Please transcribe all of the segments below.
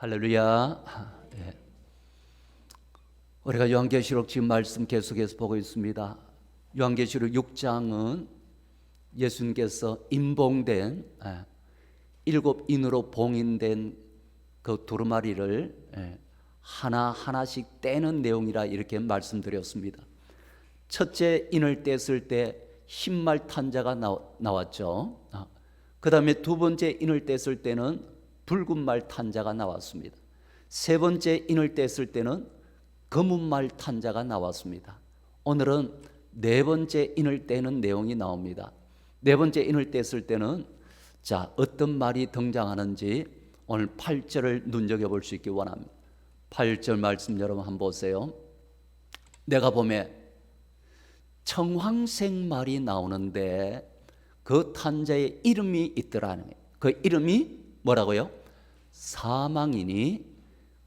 할렐루야. 예. 우리가 요한계시록 지금 말씀 계속해서 보고 있습니다. 요한계시록 6장은 예수님께서 임봉된 일곱 인으로 봉인된 그 두루마리를 하나하나씩 떼는 내용이라 이렇게 말씀드렸습니다. 첫째 인을 뗐을 때 흰말 탄자가 나왔죠. 그 다음에 두 번째 인을 뗐을 때는 붉은 말 탄자가 나왔습니다. 세 번째 인을 뗐을 때는 검은 말 탄자가 나왔습니다. 오늘은 네 번째 인을 떼는 내용이 나옵니다. 네 번째 인을 뗐을 때는 어떤 말이 등장하는지 오늘 8절을 눈여겨볼 수 있기 원합니다. 8절 말씀 여러분 한번 보세요. 내가 보매 청황색 말이 나오는데 그 탄자의 이름이 있더라는 거예요. 그 이름이 뭐라고요? 사망이니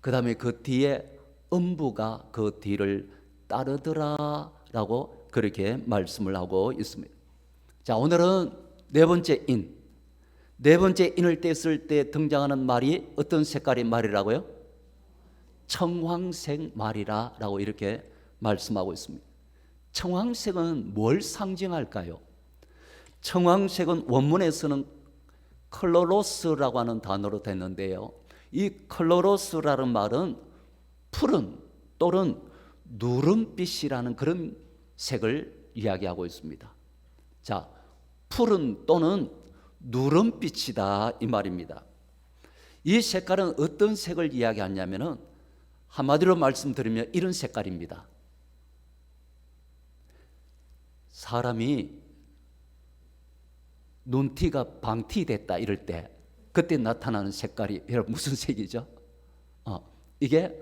그 다음에 그 뒤에 음부가 그 뒤를 따르더라 라고 그렇게 말씀을 하고 있습니다. 오늘은 네 번째 인, 네 번째 인을 뗐을 때 등장하는 말이 어떤 색깔의 말이라고요? 청황색 말이라 라고 이렇게 말씀하고 있습니다. 청황색은 뭘 상징할까요? 청황색은 원문에서는 컬러로스라고 하는 단어로 됐는데요, 이 컬러로스라는 말은 푸른 또는 누른빛이라는 그런 색을 이야기하고 있습니다. 푸른 또는 누른빛이다 이 말입니다. 이 색깔은 어떤 색을 이야기하냐면은 한마디로 말씀드리면 이런 색깔입니다. 사람이 눈티가 방티됐다 이럴 때 그때 나타나는 색깔이 여러분 무슨 색이죠? 이게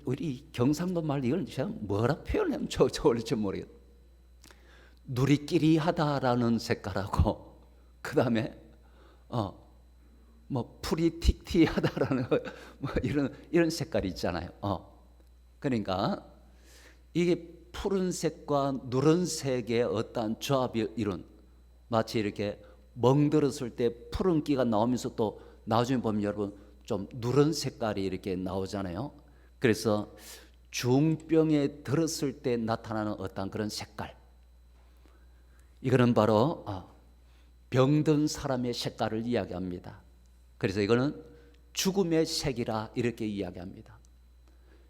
우리 경상도 말 이걸 제가 뭐라 표현하면 좋을지 모르겠어요. 누리끼리하다라는 색깔하고 그 다음에 푸리틱틱하다라는 이런 색깔이 있잖아요. 그러니까 이게 푸른색과 누런색의 어떠한 조합이 이룬, 마치 이렇게 멍들었을 때 푸른기가 나오면서 또 나중에 보면 여러분 좀 누런 색깔이 이렇게 나오잖아요. 그래서 중병에 들었을 때 나타나는 어떤 그런 색깔, 이거는 바로 병든 사람의 색깔을 이야기합니다. 그래서 이거는 죽음의 색이라 이렇게 이야기합니다.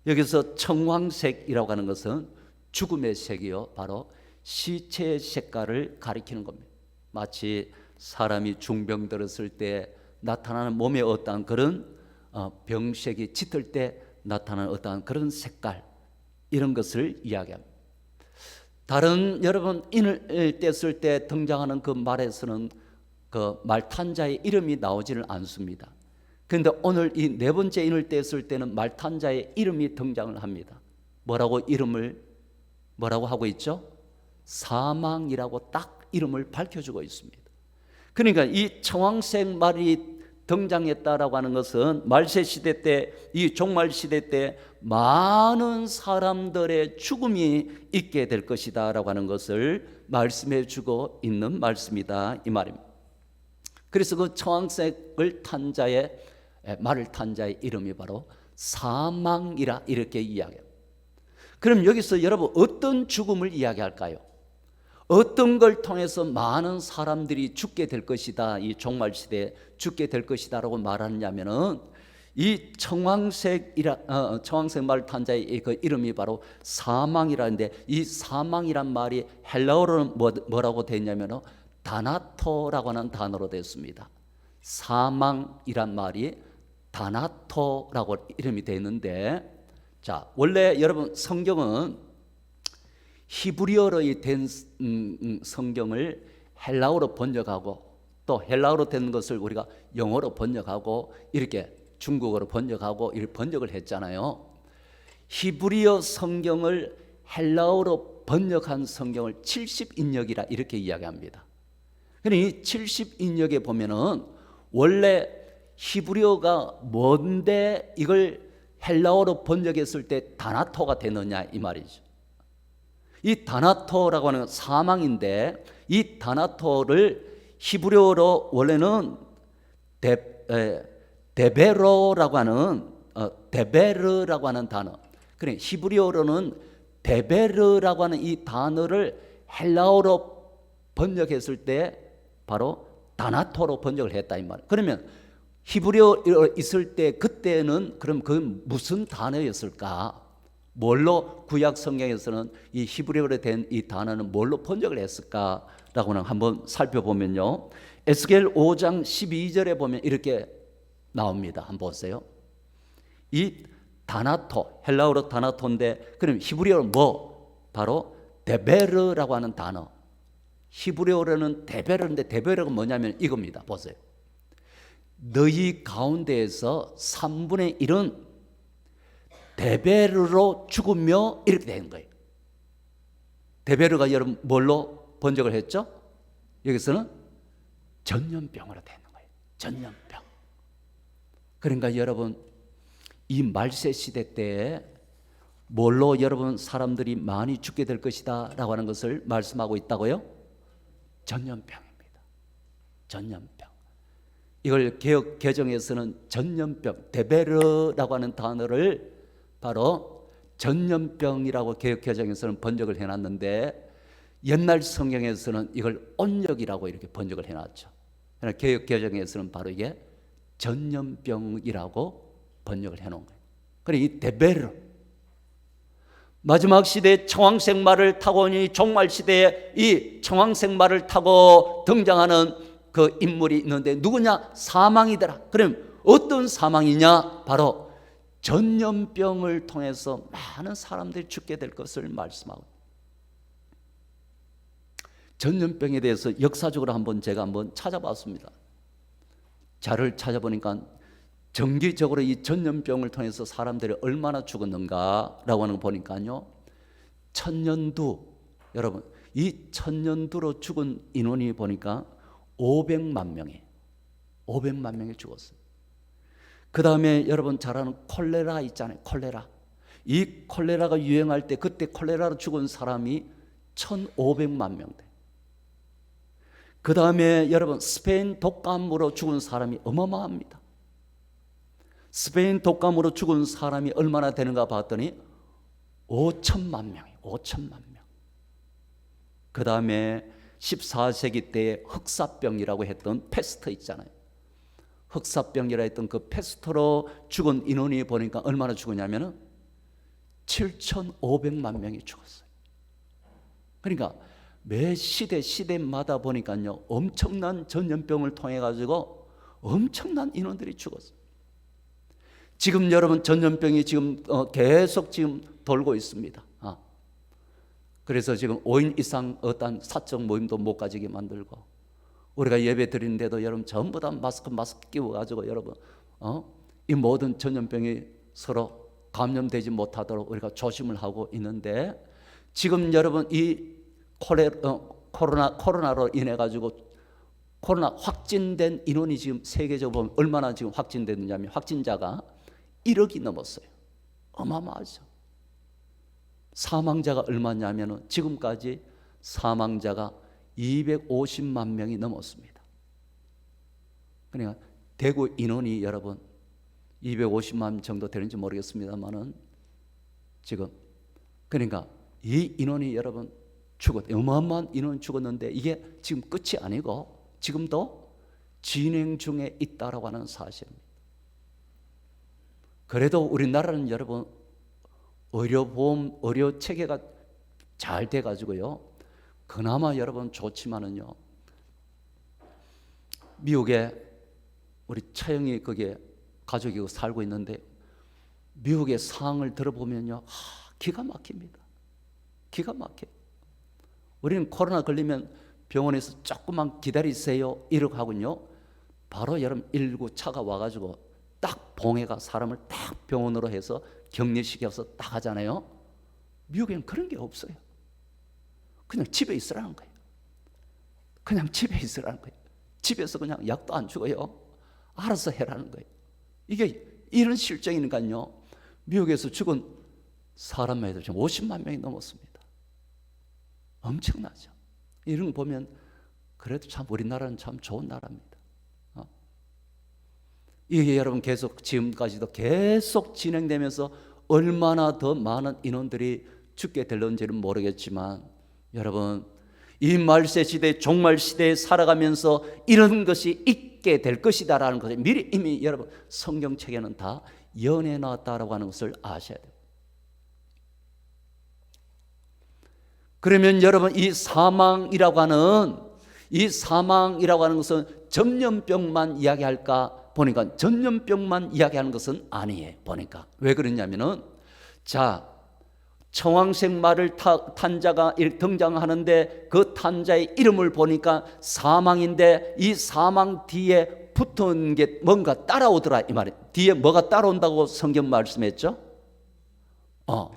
여기서 청황색이라고 하는 것은 죽음의 색이요, 바로 시체의 색깔을 가리키는 겁니다. 마치 사람이 중병 들었을 때 나타나는 몸에 어떠한 그런 병색이 짙을 때 나타나는 어떠한 그런 색깔, 이런 것을 이야기합니다. 다른 여러분 인을 뗐을 때 등장하는 그 말에서는 그 말탄자의 이름이 나오지는 않습니다. 그런데 오늘 이 네 번째 인을 뗐을 때는 말탄자의 이름이 등장을 합니다. 뭐라고 하고 있죠? 사망이라고 딱 이름을 밝혀주고 있습니다. 그러니까 이 청황색 말이 등장했다라고 하는 것은 말세 시대 때, 이 종말 시대 때 많은 사람들의 죽음이 있게 될 것이다 라고 하는 것을 말씀해 주고 있는 말씀이다 이 말입니다. 그래서 그 청황색을 탄 자의, 말을 탄 자의 이름이 바로 사망이라 이렇게 이야기합니다. 그럼 여기서 여러분 어떤 죽음을 이야기할까요? 어떤 걸 통해서 많은 사람들이 죽게 될 것이다, 이 종말 시대에 죽게 될 것이다 라고 말하냐면은 이 청황색 말 탄 자의 그 이름이 바로 사망이라는데, 이 사망이란 말이 헬라어로는 뭐라고 되냐면은 다나토라고 하는 단어로 됐습니다. 사망이란 말이 다나토라고 이름이 되는데, 원래 여러분 성경은 히브리어로 된 성경을 헬라어로 번역하고 또 헬라어로 된 것을 우리가 영어로 번역하고 이렇게 중국어로 번역하고 이렇게 번역을 했잖아요. 히브리어 성경을 헬라어로 번역한 성경을 70인역이라 이렇게 이야기합니다. 그러니 이 70인역에 보면은 원래 히브리어가 뭔데 이걸 헬라어로 번역했을 때 다나토가 되느냐 이 말이죠. 이 다나토라고 하는 사망인데, 이 다나토를 히브리어로 원래는 데베로라고 하는 데베르라고 하는 단어. 그래 히브리어로는 데베르라고 하는 이 단어를 헬라어로 번역했을 때 바로 다나토로 번역을 했다 이 말. 그러면 히브리어 있을 때 그때는 그럼 그 무슨 단어였을까? 뭘로 구약 성경에서는 이 히브리어로 된 이 단어는 뭘로 번역을 했을까라고는 한번 살펴보면요. 에스겔 5장 12절에 보면 이렇게 나옵니다. 한번 보세요. 이 다나토, 헬라어로 다나토인데 그럼 히브리어로 뭐? 바로 데베르라고 하는 단어. 히브리어로는 데베르인데 데베르가 뭐냐면 이겁니다. 보세요. 너희 가운데에서 3분의 1은 데베르로 죽으며 이렇게 되는 거예요. 데베르가 여러분 뭘로 번역을 했죠? 여기서는 전염병으로 되는 거예요. 전염병. 그러니까 여러분 이 말세 시대 때에 뭘로 여러분 사람들이 많이 죽게 될 것이다 라고 하는 것을 말씀하고 있다고요? 전염병입니다. 전염병. 이걸 개역 개정에서는 전염병, 데베르라고 하는 단어를 바로 전염병이라고 개역 개정에서는 번역을 해놨는데 옛날 성경에서는 이걸 온역이라고 이렇게 번역을 해놨죠. 그러나 개역 개정에서는 바로 이게 전염병이라고 번역을 해놓은 거예요. 그래 이 데베르 마지막 시대에 청황색 말을 타고 이 종말 시대에 이 청황색 말을 타고 등장하는 그 인물이 있는데 누구냐? 사망이더라. 그럼 어떤 사망이냐? 바로 전염병을 통해서 많은 사람들이 죽게 될 것을 말씀하고 전염병에 대해서 역사적으로 제가 한번 찾아봤습니다. 자료를 찾아보니까 정기적으로 이 전염병을 통해서 사람들이 얼마나 죽었는가라고 하는 거 보니까요. 천년두 여러분 이 천년두로 죽은 인원이 보니까 500만 명이에요. 500만 명이 죽었어요. 그 다음에 여러분 잘 아는 콜레라 있잖아요. 콜레라. 이 콜레라가 유행할 때 그때 콜레라로 죽은 사람이 1,500만 명 돼. 그 다음에 여러분 스페인 독감으로 죽은 사람이 어마어마합니다. 스페인 독감으로 죽은 사람이 얼마나 되는가 봤더니 5천만 명이에요. 5천만 명. 그 다음에 14세기 때에 흑사병이라고 했던 패스트 있잖아요. 흑사병이라 했던 그 패스트로 죽은 인원이 보니까 얼마나 죽었냐면 7,500만 명이 죽었어요. 그러니까 매 시대마다 보니까요 엄청난 전염병을 통해 가지고 엄청난 인원들이 죽었어요. 지금 여러분 전염병이 지금 계속 지금 돌고 있습니다. 그래서 지금 5인 이상 어떤 사적 모임도 못 가지게 만들고 우리가 예배 드리는데도 여러분 전부 다 마스크 끼워 가지고 여러분 이 모든 전염병이 서로 감염되지 못하도록 우리가 조심을 하고 있는데 지금 여러분 이 코로나로 인해 가지고 코로나 확진된 인원이 지금 세계적으로 보면 얼마나 지금 확진됐느냐면 확진자가 1억이 넘었어요. 어마어마하죠. 사망자가 얼마냐면 지금까지 사망자가 250만 명이 넘었습니다. 그러니까 대구 인원이 여러분 250만 정도 되는지 모르겠습니다만은 지금 그러니까 이 인원이 여러분 어마어마한 인원이 죽었는데 이게 지금 끝이 아니고 지금도 진행 중에 있다라고 하는 사실입니다. 그래도 우리나라는 여러분 의료보험, 의료 체계가 잘 돼가지고요. 그나마 여러분 좋지만은요. 미국에 우리 차영이 거기에 가족이 살고 있는데 미국의 상황을 들어보면요. 기가 막힙니다. 기가 막혀요. 우리는 코로나 걸리면 병원에서 조금만 기다리세요 이렇게 하군요. 바로 여러분 119 차가 와가지고 딱 봉해가 사람을 딱 병원으로 해서 격리시켜서 딱 하잖아요. 미국에는 그런 게 없어요. 그냥 집에 있으라는 거예요. 그냥 집에 있으라는 거예요. 집에서 그냥 약도 안 주고요. 알아서 해라는 거예요. 이게 이런 실정이니까요. 미국에서 죽은 사람만 해도 지금 50만 명이 넘었습니다. 엄청나죠. 이런 거 보면 그래도 참 우리나라는 참 좋은 나라입니다. 이게 여러분 계속 지금까지도 계속 진행되면서 얼마나 더 많은 인원들이 죽게 될런지는 모르겠지만, 여러분 이 말세 시대, 종말 시대에 살아가면서 이런 것이 있게 될 것이다라는 것을 미리 이미 여러분 성경책에는 다 연해 놨다라고 하는 것을 아셔야 돼요. 그러면 여러분 이 사망이라고 하는 것은 전염병만 이야기할까 보니까 전염병만 이야기하는 것은 아니에요. 보니까 왜 그러냐면은, 자, 청황색 말을 탄 자가 등장하는데 그 탄 자의 이름을 보니까 사망인데, 이 사망 뒤에 붙은 게 뭔가 따라오더라 이 말이에요. 뒤에 뭐가 따라온다고 성경 말씀했죠?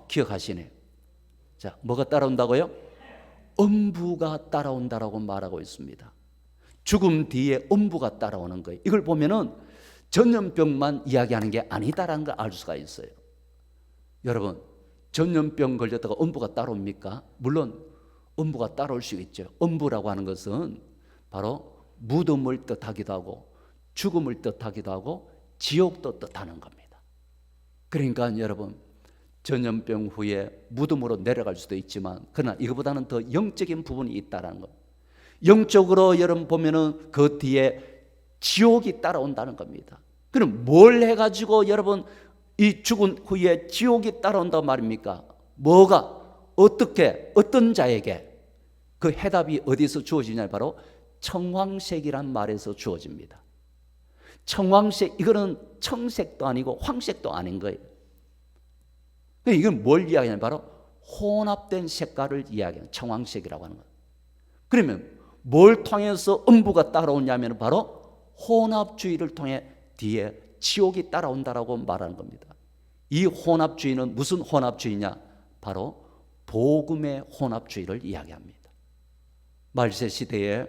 기억하시네요. 자, 뭐가 따라온다고요? 음부가 따라온다라고 말하고 있습니다. 죽음 뒤에 음부가 따라오는 거예요. 이걸 보면은 전염병만 이야기하는 게 아니다라는 걸 알 수가 있어요. 여러분, 전염병 걸렸다가 음부가 따라옵니까? 물론 음부가 따라올 수 있죠. 음부라고 하는 것은 바로 무덤을 뜻하기도 하고 죽음을 뜻하기도 하고 지옥도 뜻하는 겁니다. 그러니까 여러분, 전염병 후에 무덤으로 내려갈 수도 있지만, 그러나 이거보다는 더 영적인 부분이 있다는 것. 영적으로 여러분 보면은 그 뒤에 지옥이 따라온다는 겁니다. 그럼 뭘 해가지고 여러분 이 죽은 후에 지옥이 따라온단 말입니까? 뭐가 어떻게 어떤 자에게 그 해답이 어디서 주어지냐? 바로 청황색이란 말에서 주어집니다. 청황색, 이거는 청색도 아니고 황색도 아닌 거예요. 이건 뭘 이야기하냐면 바로 혼합된 색깔을 이야기하는 청황색이라고 하는 거예요. 그러면 뭘 통해서 음부가 따라오냐면 바로 혼합주의를 통해 뒤에 지옥이 따라온다라고 말하는 겁니다. 이 혼합주의는 무슨 혼합주의냐? 바로 복음의 혼합주의를 이야기합니다. 말세 시대에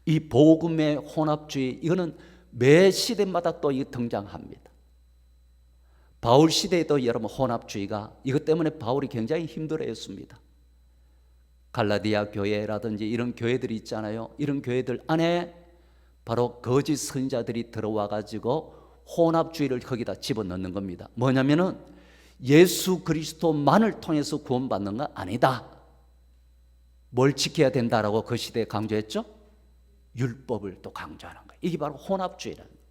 이 복음의 혼합주의, 이거는 매 시대마다 또 등장합니다. 바울 시대에도 여러분 혼합주의가, 이것 때문에 바울이 굉장히 힘들어했습니다. 갈라디아 교회라든지 이런 교회들이 있잖아요. 이런 교회들 안에 바로 거짓 선지자들이 들어와 가지고 혼합주의를 거기다 집어넣는 겁니다. 뭐냐면은 예수 그리스도만을 통해서 구원받는 건 아니다. 뭘 지켜야 된다라고 그 시대에 강조했죠? 율법을 또 강조하는 거예요. 이게 바로 혼합주의라는 거예요.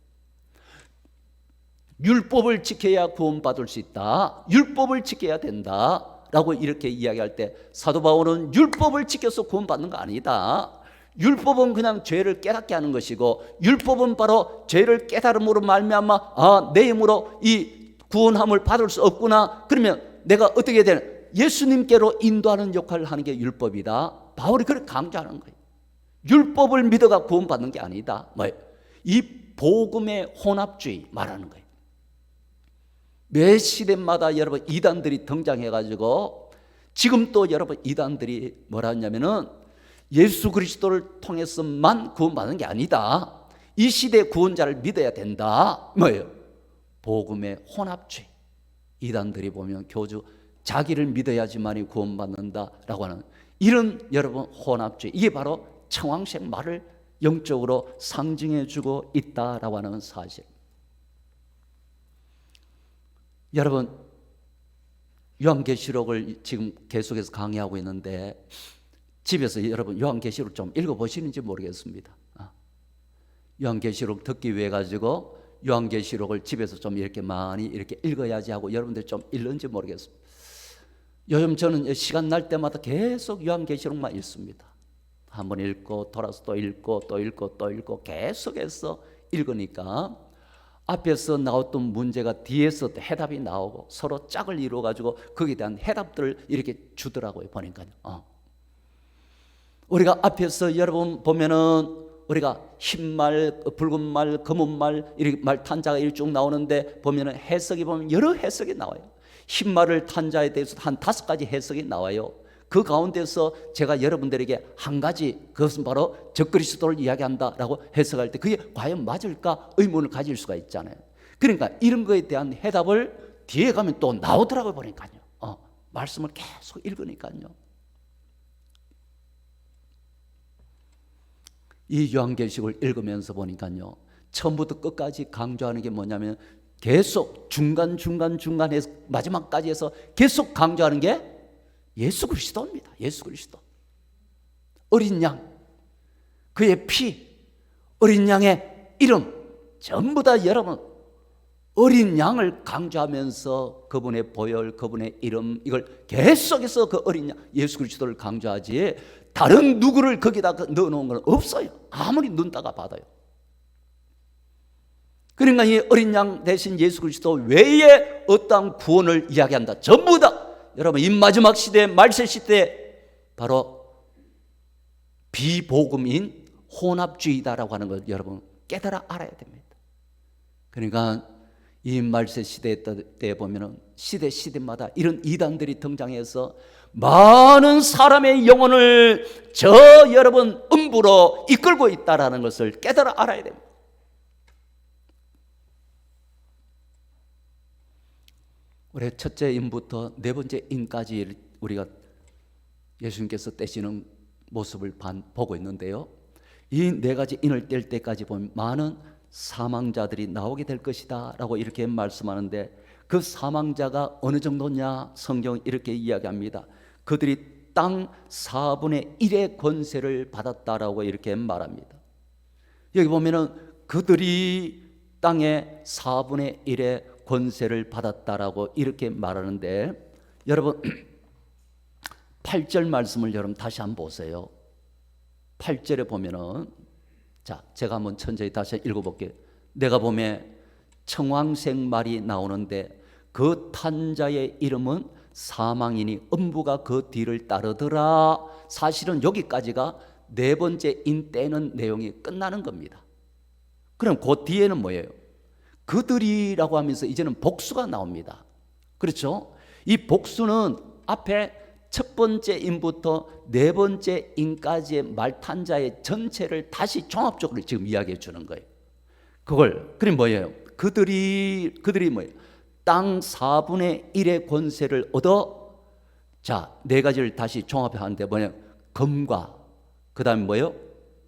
율법을 지켜야 구원받을 수 있다. 율법을 지켜야 된다 라고 이렇게 이야기할 때, 사도 바울은 율법을 지켜서 구원받는 거 아니다. 율법은 그냥 죄를 깨닫게 하는 것이고, 율법은 바로 죄를 깨달음으로 말미암아 내 힘으로 이 구원함을 받을 수 없구나. 그러면 내가 어떻게 해야 되나? 예수님께로 인도하는 역할을 하는 게 율법이다. 바울이 그렇게 강조하는 거예요. 율법을 믿어가 구원받는 게 아니다. 뭐예요? 이 복음의 혼합주의 말하는 거예요. 매 시대마다 여러분 이단들이 등장해가지고, 지금 또 여러분 이단들이 뭐라 하냐면은 예수 그리스도를 통해서만 구원받는 게 아니다. 이 시대 구원자를 믿어야 된다. 뭐예요? 복음의 혼합주의. 이단들이 보면 교주 자기를 믿어야지만이 구원받는다라고 하는 이런 여러분 혼합주의, 이게 바로 청황색 말을 영적으로 상징해주고 있다라고 하는 사실. 여러분, 요한계시록을 지금 계속해서 강의하고 있는데, 집에서 여러분 요한계시록 좀 읽어보시는지 모르겠습니다. 요한계시록 듣기 위해 가지고 요한계시록을 집에서 좀 이렇게 많이 이렇게 읽어야지 하고 여러분들 좀 읽는지 모르겠습니다. 요즘 저는 시간 날 때마다 계속 요한계시록만 읽습니다. 한번 읽고 돌아서 또 읽고 또 읽고 또 읽고 계속해서 읽으니까 앞에서 나왔던 문제가 뒤에서 해답이 나오고 서로 짝을 이루어 가지고 거기에 대한 해답들을 이렇게 주더라고요. 보니까요. 우리가 앞에서 여러분 보면은 우리가 흰말, 붉은 말, 검은 말 이렇게 말 탄자가 일쭉 나오는데 보면은 해석이 보면 여러 해석이 나와요. 흰말을 탄자에 대해서 한 5가지 해석이 나와요. 그 가운데서 제가 여러분들에게 한 가지, 그것은 바로 적그리스도를 이야기한다라고 해석할 때 그게 과연 맞을까 의문을 가질 수가 있잖아요. 그러니까 이런 거에 대한 해답을 뒤에 가면 또 나오더라고요. 보니까요. 말씀을 계속 읽으니까요. 이 요한계시록을 읽으면서 보니까요, 처음부터 끝까지 강조하는 게 뭐냐면 계속 중간에서 마지막까지 해서 계속 강조하는 게 예수 그리스도입니다. 예수 그리스도. 어린 양, 그의 피, 어린 양의 이름, 전부 다 여러분 어린 양을 강조하면서 그분의 보혈, 그분의 이름, 이걸 계속해서 그 어린 양 예수 그리스도를 강조하지 다른 누구를 거기다 넣어놓은 건 없어요. 아무리 눈 따가 봐도요. 그러니까 이 어린 양 대신 예수 그리스도 외에 어떠한 구원을 이야기한다. 전부 다 여러분 이 마지막 시대, 말세 시대 바로 비복음인 혼합주의다라고 하는 걸 여러분 깨달아 알아야 됩니다. 그러니까 이 말세 시대 때 보면은 시대마다 이런 이단들이 등장해서 많은 사람의 영혼을 여러분 음부로 이끌고 있다라는 것을 깨달아 알아야 됩니다. 올해 첫째 인부터 네 번째 인까지 우리가 예수님께서 떼시는 모습을 보고 있는데요. 이 네 가지 인을 뗄 때까지 보면 많은 사망자들이 나오게 될 것이다 라고 이렇게 말씀하는데, 그 사망자가 어느 정도냐? 성경은 이렇게 이야기합니다. 그들이 땅 4분의 1의 권세를 받았다라고 이렇게 말합니다. 여기 보면은 그들이 땅의 4분의 1의 권세를 받았다라고 이렇게 말하는데, 여러분 8절 말씀을 여러분 다시 한번 보세요. 8절에 보면은, 자, 제가 한번 천천히 다시 읽어볼게요. 내가 보면 청황색 말이 나오는데 그 탄자의 이름은 사망이니 음부가 그 뒤를 따르더라. 사실은 여기까지가 네 번째 인 떼는 내용이 끝나는 겁니다. 그럼 그 뒤에는 뭐예요? 그들이라고 하면서 이제는 복수가 나옵니다. 그렇죠? 이 복수는 앞에 첫 번째 인부터 네 번째 인까지의 말탄자의 전체를 다시 종합적으로 지금 이야기해 주는 거예요. 그럼 뭐예요? 그들이 뭐예요? 땅 4분의 1의 권세를 얻어, 자, 네 가지를 다시 종합하는데 뭐냐? 검과, 그 다음에 뭐예요?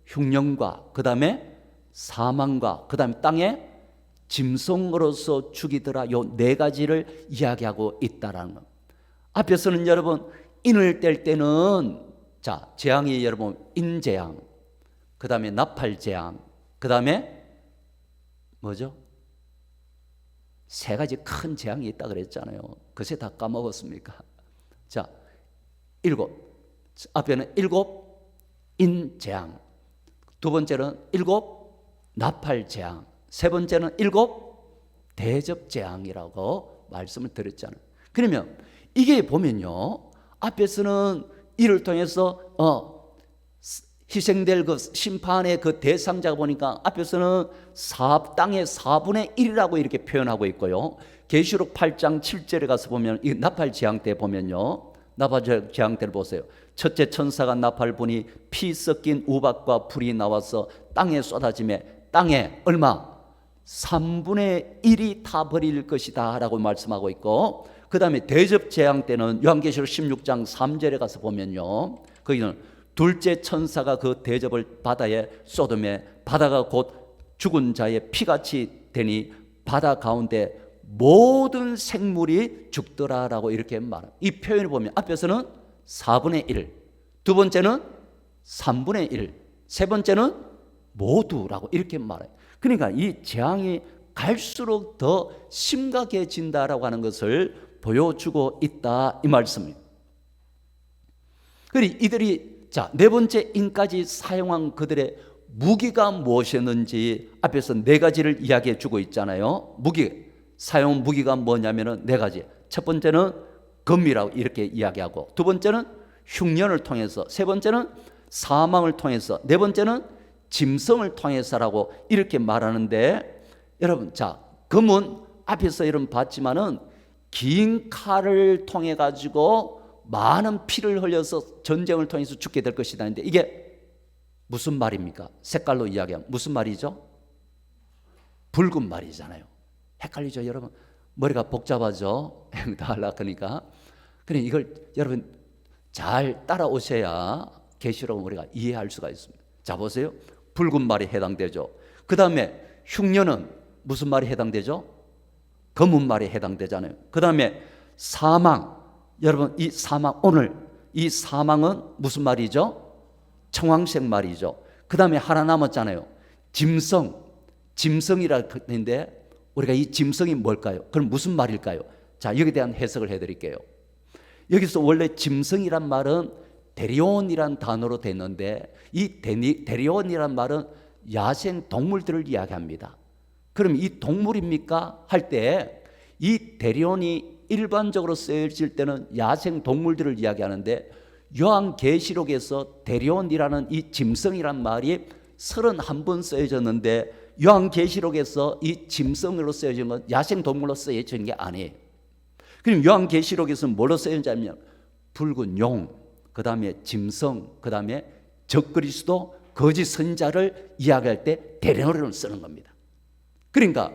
흉령과, 그 다음에 사망과, 그 다음에 땅에 짐승으로서 죽이더라. 요 네 가지를 이야기하고 있다라는 거. 앞에서는 여러분 인을 뗄 때는, 자, 재앙이 여러분 인재앙, 그 다음에 나팔재앙, 그 다음에 뭐죠? 세 가지 큰 재앙이 있다 그랬잖아요. 그새 다 까먹었습니까? 자, 앞에는 7 인재앙, 두 번째는 7 나팔재앙, 세 번째는 7 대접재앙이라고 말씀을 드렸잖아요. 그러면 이게 보면요, 앞에서는 이를 통해서 희생될 그 심판의 그 대상자가 보니까 앞에서는 땅의 4분의 1이라고 이렇게 표현하고 있고요. 계시록 8장 7절에 가서 보면 이 나팔 재앙 때 보면요, 나팔 재앙 때를 보세요. 첫째 천사가 나팔 부니 피 섞인 우박과 불이 나와서 땅에 쏟아지매 땅에 얼마? 3분의 1이 타버릴 것이다 라고 말씀하고 있고, 그 다음에 대접 재앙 때는 요한계시록 16장 3절에 가서 보면요, 거기는 둘째 천사가 그 대접을 바다에 쏟으매 바다가 곧 죽은 자의 피같이 되니 바다 가운데 모든 생물이 죽더라라고 이렇게 말합니다. 이 표현을 보면 앞에서는 4분의 1, 두 번째는 3분의 1, 세 번째는 모두라고 이렇게 말해요. 그러니까 이 재앙이 갈수록 더 심각해진다라고 하는 것을 보여주고 있다 이 말씀입니다. 그리고 이들이 네 번째 인까지 사용한 그들의 무기가 무엇이었는지 앞에서 네 가지를 이야기해 주고 있잖아요. 사용 무기가 뭐냐면은 네 가지. 첫 번째는 검이라고 이렇게 이야기하고, 두 번째는 흉년을 통해서, 세 번째는 사망을 통해서, 네 번째는 짐승을 통해서라고 이렇게 말하는데, 여러분, 자, 검은 앞에서 여러분 봤지만은 긴 칼을 통해 가지고 많은 피를 흘려서 전쟁을 통해서 죽게 될 것이다 했는데, 이게 무슨 말입니까? 색깔로 이야기하면 무슨 말이죠? 붉은 말이잖아요. 헷갈리죠, 여러분? 머리가 복잡하죠? 다 하려고 하니까. 그래, 이걸 여러분 잘 따라오셔야 계시록을 우리가 이해할 수가 있습니다. 자, 보세요. 붉은 말이 해당되죠. 그 다음에 흉년은 무슨 말에 해당되죠? 검은 말에 해당되잖아요. 그 다음에 사망. 여러분, 이 사망, 오늘 이 사망은 무슨 말이죠? 청황색 말이죠. 그 다음에 하나 남았잖아요. 짐승. 짐승이라 했는데 우리가 이 짐승이 뭘까요? 그럼 무슨 말일까요? 자, 여기에 대한 해석을 해드릴게요. 여기서 원래 짐승이란 말은 데리온이란 단어로 됐는데 이 데리온이란 말은 야생 동물들을 이야기합니다. 그럼 이 동물입니까? 할 때 이 데리온이 일반적으로 쓰여질 때는 야생 동물들을 이야기하는데 요한계시록에서 데리온이라는 이 짐승이란 말이 31번 쓰여졌는데 요한계시록에서 이 짐승으로 쓰여진 건 야생 동물로 쓰여진 게 아니에요. 그럼 요한계시록에서는 뭘로 쓰여졌냐면 붉은 용, 그 다음에 짐승, 그 다음에 적그리스도, 거짓 선자를 이야기할 때 데리온을 쓰는 겁니다. 그러니까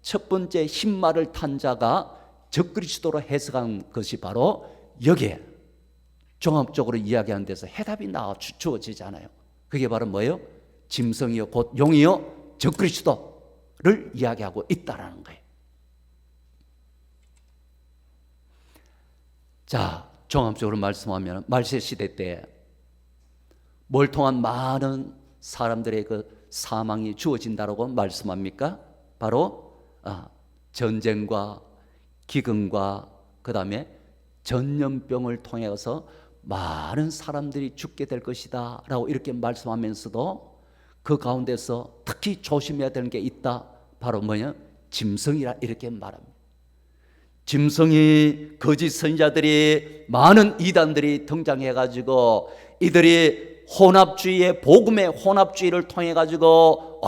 첫 번째 흰말을 탄 자가 적그리스도로 해석한 것이 바로 여기에 종합적으로 이야기하는 데서 해답이 나와 주어지잖아요. 그게 바로 뭐예요? 짐승이요 곧 용이요 적그리스도를 이야기하고 있다라는 거예요. 자, 종합적으로 말씀하면 말세 시대 때 뭘 통한 많은 사람들의 그 사망이 주어진다라고 말씀합니까? 바로 전쟁과 기근과 그 다음에 전염병을 통해서 많은 사람들이 죽게 될 것이다 라고 이렇게 말씀하면서도 그 가운데서 특히 조심해야 되는 게 있다. 바로 뭐냐? 짐승이라 이렇게 말합니다. 짐승이 거짓 선자들이 많은 이단들이 등장해가지고 이들이 혼합주의의 복음의 혼합주의를 통해가지고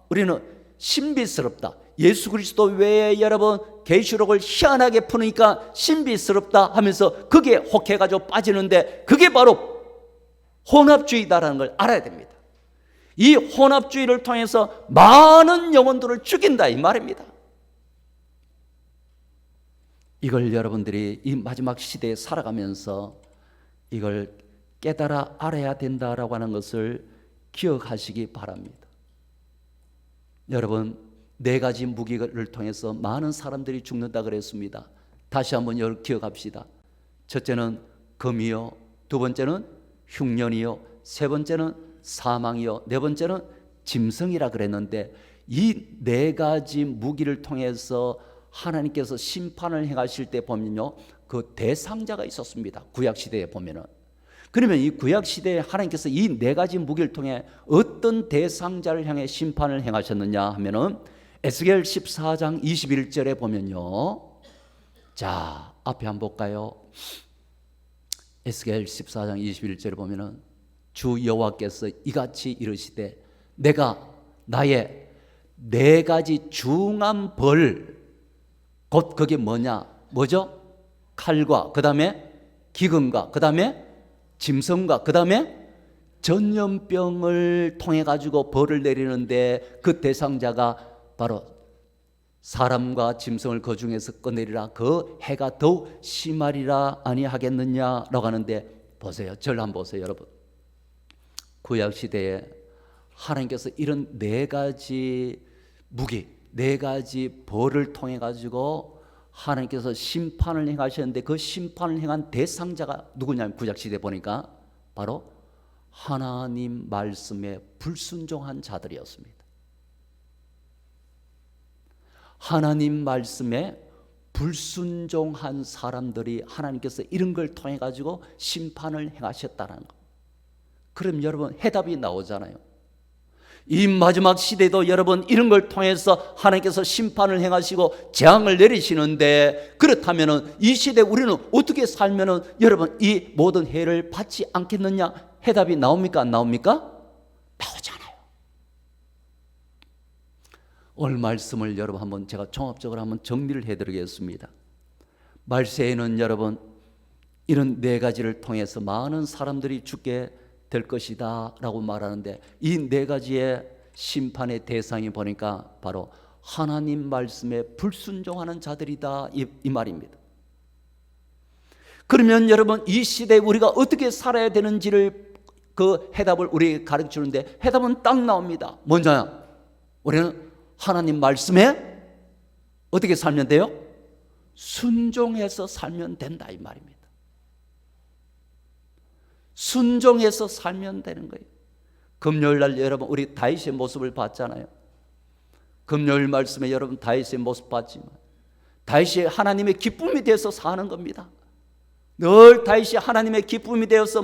우리는 신비스럽다. 예수 그리스도 외에 여러분 계시록을 희한하게 푸니까 신비스럽다 하면서 그게 혹해가지고 빠지는데 그게 바로 혼합주의다라는 걸 알아야 됩니다. 이 혼합주의를 통해서 많은 영혼들을 죽인다 이 말입니다. 이걸 여러분들이 이 마지막 시대에 살아가면서 이걸 깨달아 알아야 된다라고 하는 것을 기억하시기 바랍니다. 여러분, 4가지 무기를 통해서 많은 사람들이 죽는다 그랬습니다. 다시 한번 기억합시다. 첫째는 금이요, 두 번째는 흉년이요, 세 번째는 사망이요, 네 번째는 짐승이라 그랬는데 이 4가지 무기를 통해서 하나님께서 심판을 행하실 때 보면요, 그 대상자가 있었습니다. 구약시대에 보면은. 그러면 이 구약시대에 하나님께서 이 4가지 무기를 통해 어떤 대상자를 향해 심판을 행하셨느냐 하면은 에스겔 14장 21절에 보면요, 자 앞에 한번 볼까요? 에스겔 14장 21절에 보면은 주 여호와께서 이같이 이르시되 내가 나의 4가지 중한 벌, 곧 그게 뭐죠? 칼과 그 다음에 기근과 그 다음에 짐승과 그 다음에 전염병을 통해 가지고 벌을 내리는데 그 대상자가 바로 사람과 짐승을 그 중에서 꺼내리라. 그 해가 더욱 심하리라 아니하겠느냐라고 하는데 보세요. 저를 한번 보세요, 여러분. 구약시대에 하나님께서 이런 4가지 무기, 4가지 벌을 통해 가지고 하나님께서 심판을 행하셨는데 그 심판을 행한 대상자가 누구냐면 구약시대에 보니까 바로 하나님 말씀에 불순종한 자들이었습니다. 하나님 말씀에 불순종한 사람들이 하나님께서 이런 걸 통해 가지고 심판을 행하셨다는 거. 그럼 여러분 해답이 나오잖아요. 이 마지막 시대도 여러분 이런 걸 통해서 하나님께서 심판을 행하시고 재앙을 내리시는데 그렇다면 이 시대 우리는 어떻게 살면 여러분 이 모든 해를 받지 않겠느냐? 해답이 나옵니까? 안 나옵니까? 나오잖아요. 오늘 말씀을 여러분 한번 제가 종합적으로 한번 정리를 해드리겠습니다. 말세에는 여러분 이런 4가지를 통해서 많은 사람들이 죽게 될 것이다 라고 말하는데 이 4가지의 심판의 대상이 보니까 바로 하나님 말씀에 불순종하는 자들이다 이 말입니다. 그러면 여러분 이 시대에 우리가 어떻게 살아야 되는지를 그 해답을 우리에게 가르쳐 주는데 해답은 딱 나옵니다. 뭐냐? 우리는 하나님 말씀에 어떻게 살면 돼요? 순종해서 살면 된다 이 말입니다. 순종해서 살면 되는 거예요. 금요일 날 여러분 우리 다윗의 모습을 봤잖아요. 금요일 말씀에 여러분 다윗의 모습 봤지만 다윗이 하나님의 기쁨이 되어서 사는 겁니다. 늘 다윗이 하나님의 기쁨이 되어서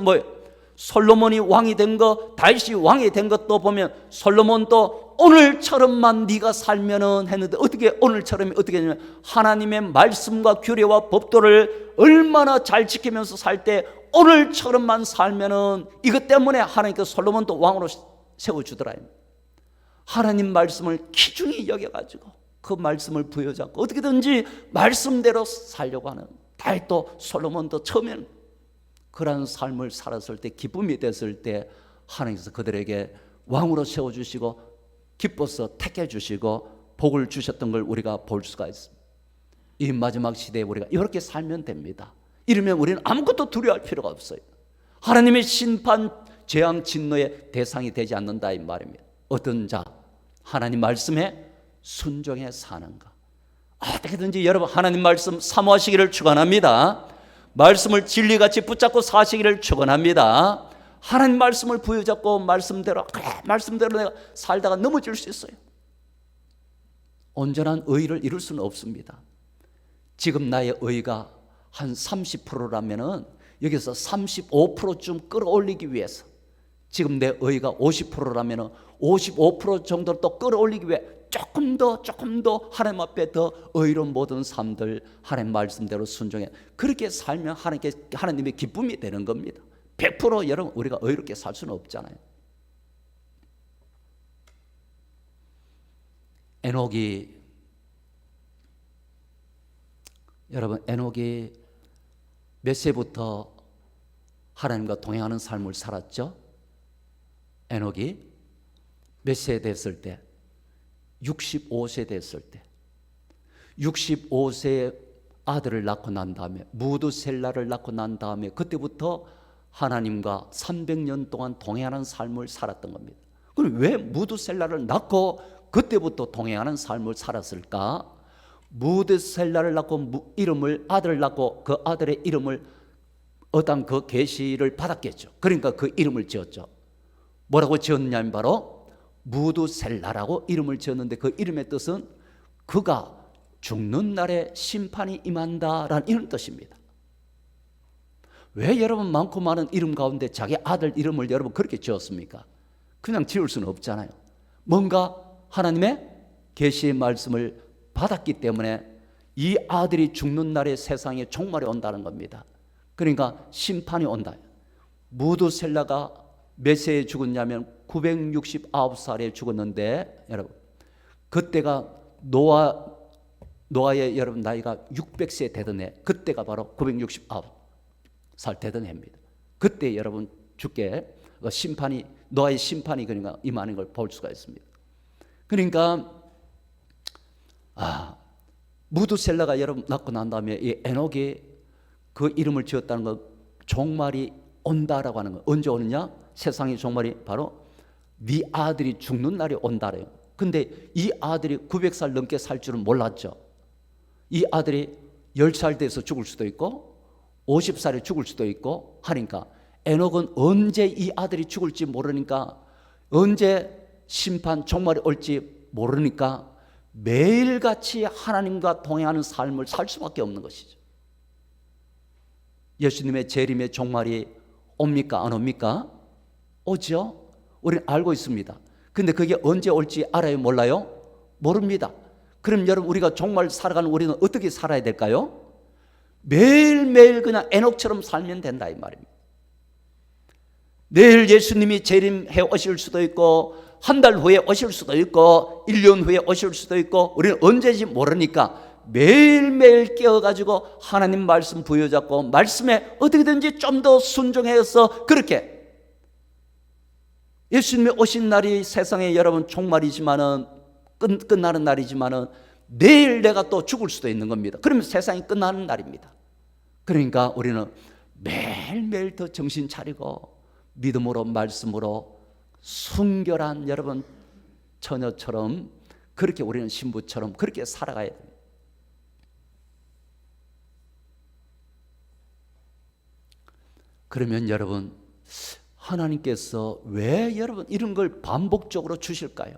솔로몬이 왕이 된 거, 다윗이 왕이 된 것도 보면 솔로몬도 오늘처럼만 네가 살면은 했는데 어떻게 오늘처럼이 어떻게 되냐면 하나님의 말씀과 규례와 법도를 얼마나 잘 지키면서 살 때 오늘처럼만 살면은 이것 때문에 하나님께서 솔로몬도 왕으로 세워주더라. 하나님 말씀을 귀중히 여겨가지고 그 말씀을 부여잡고 어떻게든지 말씀대로 살려고 하는 다윗도 솔로몬도 처음에는 그러한 삶을 살았을 때 기쁨이 됐을 때 하나님께서 그들에게 왕으로 세워주시고 기뻐서 택해 주시고 복을 주셨던 걸 우리가 볼 수가 있습니다. 이 마지막 시대에 우리가 이렇게 살면 됩니다. 이러면 우리는 아무것도 두려워할 필요가 없어요. 하나님의 심판, 재앙, 진노의 대상이 되지 않는다 이 말입니다. 어떤 자? 하나님 말씀에 순종해 사는가? 어떻게든지 여러분 하나님 말씀 사모하시기를 축원합니다. 말씀을 진리같이 붙잡고 사시기를 축원합니다. 하나님 말씀을 부여잡고 말씀대로 내가 살다가 넘어질 수 있어요. 온전한 의를 이룰 수는 없습니다. 지금 나의 의가 한 30%라면은 여기서 35%쯤 끌어올리기 위해서 지금 내 의가 50%라면은 55% 정도를 또 끌어올리기 위해 조금 더 하나님 앞에 더 의로운 모든 삶들 하나님 말씀대로 순종해 그렇게 살면 하나님의 기쁨이 되는 겁니다. 100% 여러분 우리가 의롭게 살 수는 없잖아요. 에녹이 몇 세부터 하나님과 동행하는 삶을 살았죠? 에녹이 몇 세 됐을 때? 65세 됐을 때 65세에 아들을 낳고 난 다음에 무드셀라를 낳고 난 다음에 그때부터 하나님과 300년 동안 동행하는 삶을 살았던 겁니다. 그럼 왜 무드셀라를 낳고 그때부터 동행하는 삶을 살았을까? 무드셀라를 낳고 아들을 낳고 그 아들의 이름을 어떤 그 계시를 받았겠죠. 그러니까 그 이름을 지었죠. 뭐라고 지었냐면 바로 무드셀라라고 이름을 지었는데 그 이름의 뜻은 그가 죽는 날에 심판이 임한다라는 이런 뜻입니다. 왜 여러분 많고 많은 이름 가운데 자기 아들 이름을 여러분 그렇게 지었습니까? 그냥 지을 수는 없잖아요. 뭔가 하나님의 계시의 말씀을 받았기 때문에 이 아들이 죽는 날에 세상에 종말이 온다는 겁니다. 그러니까 심판이 온다. 무드셀라가 몇 세에 죽었냐면 969살에 죽었는데 여러분 그때가 노아의 여러분 나이가 600세 되던 해 그때가 바로 969살 되던 해입니다. 그때 여러분 죽게 노아의 심판이 그러니까 임하는 걸 볼 수가 있습니다. 그러니까 무드셀라가 여러분 낳고 난 다음에 이 에녹이 그 이름을 지었다는 것 종말이 온다라고 하는 거. 언제 오느냐? 세상의 종말이 바로 네 아들이 죽는 날이 온다래요. 근데 이 아들이 900살 넘게 살 줄은 몰랐죠. 이 아들이 10살 돼서 죽을 수도 있고 50살에 죽을 수도 있고 하니까 에녹은 언제 이 아들이 죽을지 모르니까 언제 심판 종말이 올지 모르니까 매일같이 하나님과 동행하는 삶을 살 수밖에 없는 것이죠. 예수님의 재림의 종말이 옵니까? 안 옵니까? 오죠. 우리는 알고 있습니다. 근데 그게 언제 올지 알아요? 몰라요? 모릅니다. 그럼 여러분 우리가 종말 살아가는 우리는 어떻게 살아야 될까요? 매일매일 그냥 에녹처럼 살면 된다 이 말입니다. 내일 예수님이 재림해 오실 수도 있고 한 달 후에 오실 수도 있고 1년 후에 오실 수도 있고 우리는 언제인지 모르니까 매일매일 깨어가지고 하나님 말씀 부여잡고 말씀에 어떻게든지 좀 더 순종해서 그렇게 예수님이 오신 날이 세상에 여러분 종말이지만은 끝나는 날이지만은 내일 내가 또 죽을 수도 있는 겁니다. 그러면 세상이 끝나는 날입니다. 그러니까 우리는 매일매일 더 정신 차리고 믿음으로 말씀으로 순결한 여러분 처녀처럼 그렇게 우리는 신부처럼 그렇게 살아가야 됩니다. 그러면 여러분, 하나님께서 왜 여러분 이런 걸 반복적으로 주실까요?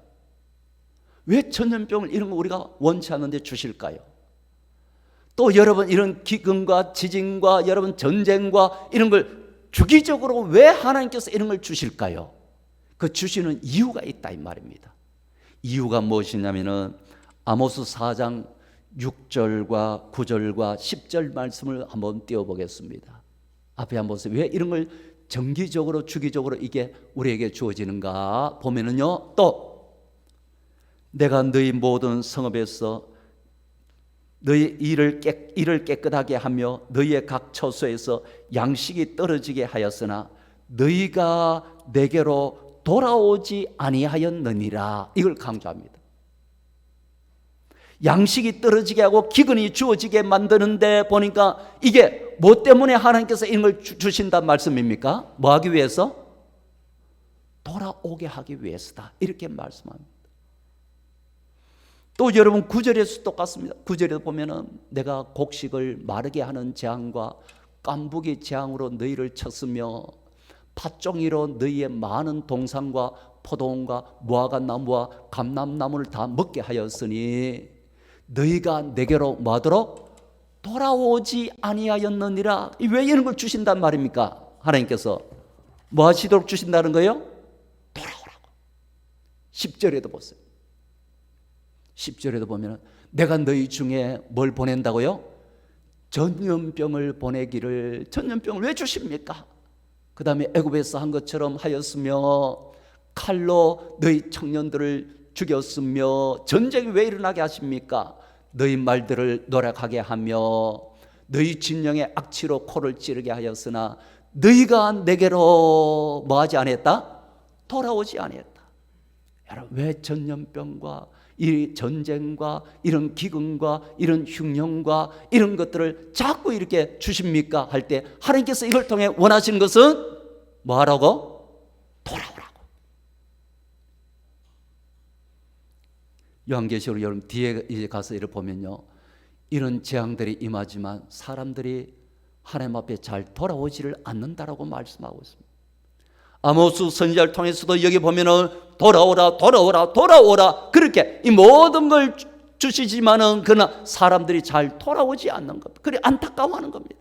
왜 전염병을 이런 거 우리가 원치 않는데 주실까요? 또 여러분 이런 기근과 지진과 여러분 전쟁과 이런 걸 주기적으로 왜 하나님께서 이런 걸 주실까요? 그 주시는 이유가 있다 이 말입니다. 이유가 무엇이냐면은 아모스 4장 6절과 9절과 10절 말씀을 한번 띄워보겠습니다. 앞에 한번 보세요. 왜 이런 걸 정기적으로 주기적으로 이게 우리에게 주어지는가 보면은요, 또 내가 너희 모든 성읍에서 너희 일을 깨끗하게 하며 너희의 각 처소에서 양식이 떨어지게 하였으나 너희가 내게로 돌아오지 아니하였느니라. 이걸 강조합니다. 양식이 떨어지게 하고 기근이 주어지게 만드는데 보니까 이게 뭐 때문에 하나님께서 이런 걸 주신단 말씀입니까? 뭐 하기 위해서? 돌아오게 하기 위해서다. 이렇게 말씀합니다. 또 여러분 9절에서 똑같습니다. 9절에 보면은 내가 곡식을 마르게 하는 재앙과 깐부기 재앙으로 너희를 쳤으며 팥종이로 너희의 많은 동산과 포도원과 무화과 나무와 감람나무를 다 먹게 하였으니 너희가 내게로 뭐하도록 돌아오지 아니하였느니라. 왜 이런 걸 주신단 말입니까? 하나님께서 뭐 하시도록 주신다는 거예요? 돌아오라고. 10절에도 보세요. 10절에도 보면 내가 너희 중에 뭘 보낸다고요? 전염병을 보내기를. 전염병을 왜 주십니까? 그 다음에 애굽에서 한 것처럼 하였으며 칼로 너희 청년들을 죽였으며 전쟁이 왜 일어나게 하십니까? 너희 말들을 노력하게 하며 너희 진영의 악취로 코를 찌르게 하였으나 너희가 내게로 뭐하지 않았다? 돌아오지 않았다. 여러분, 왜 전염병과 이 전쟁과 이런 기근과 이런 흉년과 이런 것들을 자꾸 이렇게 주십니까? 할 때 하나님께서 이걸 통해 원하시는 것은 뭐 하라고? 돌아오라고. 요한계시록 여러분 뒤에 이제 가서 이를 보면요, 이런 재앙들이 임하지만 사람들이 하나님 앞에 잘 돌아오지를 않는다라고 말씀하고 있습니다. 아모스 선지자를 통해서도 여기 보면은 돌아오라 돌아오라 돌아오라 그렇게 이 모든 걸 주시지만은 그러나 사람들이 잘 돌아오지 않는 겁니다. 그래 안타까워하는 겁니다.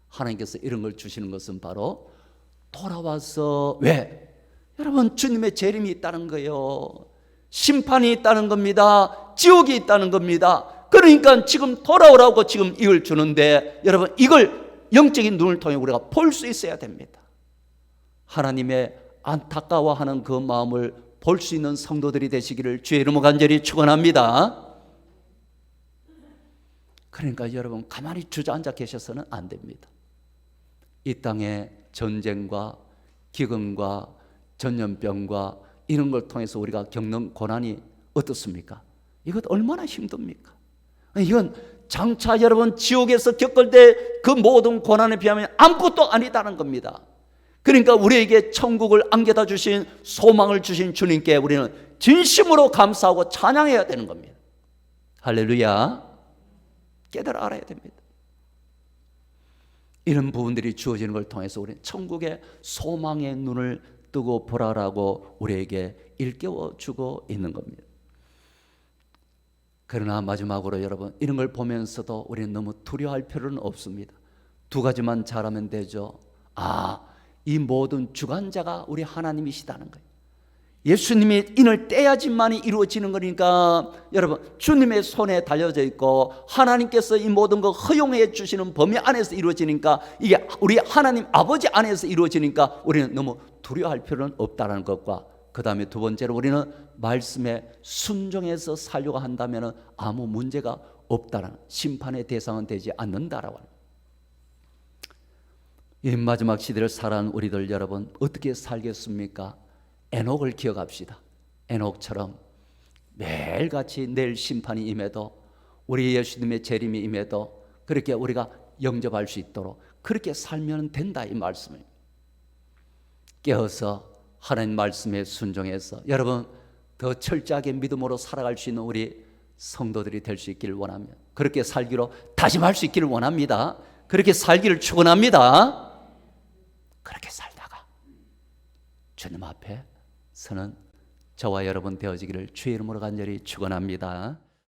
하나님께서 이런 걸 주시는 것은 바로 돌아와서, 왜? 여러분 주님의 재림이 있다는 거예요. 심판이 있다는 겁니다. 지옥이 있다는 겁니다. 그러니까 지금 돌아오라고 지금 이걸 주는데 여러분 이걸 영적인 눈을 통해 우리가 볼 수 있어야 됩니다. 하나님의 안타까워하는 그 마음을 볼 수 있는 성도들이 되시기를 주의 이름으로 간절히 축원합니다. 그러니까 여러분 가만히 주저앉아 계셔서는 안 됩니다. 이 땅에 전쟁과 기근과 전염병과 이런 걸 통해서 우리가 겪는 고난이 어떻습니까? 이것 얼마나 힘듭니까? 이건 장차 여러분 지옥에서 겪을 때 그 모든 고난에 비하면 아무것도 아니다는 겁니다. 그러니까 우리에게 천국을 안겨다 주신, 소망을 주신 주님께 우리는 진심으로 감사하고 찬양해야 되는 겁니다. 할렐루야. 깨달아 알아야 됩니다. 이런 부분들이 주어지는 걸 통해서 우리는 천국의 소망의 눈을 뜨고 보라라고 우리에게 일깨워 주고 있는 겁니다. 그러나 마지막으로 여러분 이런 걸 보면서도 우리는 너무 두려워할 필요는 없습니다. 두 가지만 잘하면 되죠. 이 모든 주관자가 우리 하나님이시다는 거예요. 예수님이 인을 떼야지만이 이루어지는 거니까 여러분 주님의 손에 달려져 있고 하나님께서 이 모든 거 허용해 주시는 범위 안에서 이루어지니까 이게 우리 하나님 아버지 안에서 이루어지니까 우리는 너무 두려워할 필요는 없다는 것과 그 다음에 두 번째로 우리는 말씀에 순종해서 살려고 한다면 아무 문제가 없다는, 심판의 대상은 되지 않는다라고 합니다. 이 마지막 시대를 살아가는 우리들 여러분 어떻게 살겠습니까? 에녹을 기억합시다. 에녹처럼 매일같이 내일 심판이 임해도 우리 예수님의 재림이 임해도 그렇게 우리가 영접할 수 있도록 그렇게 살면 된다 이 말씀입니다. 깨어서 하나님 말씀에 순종해서 여러분 더 철저하게 믿음으로 살아갈 수 있는 우리 성도들이 될 수 있기를 원하며 그렇게 살기로 다짐할 수 있기를 원합니다. 그렇게 살기를 축원합니다. 그렇게 살다가 주님 앞에 서는 저와 여러분 되어지기를 주의 이름으로 간절히 축원합니다.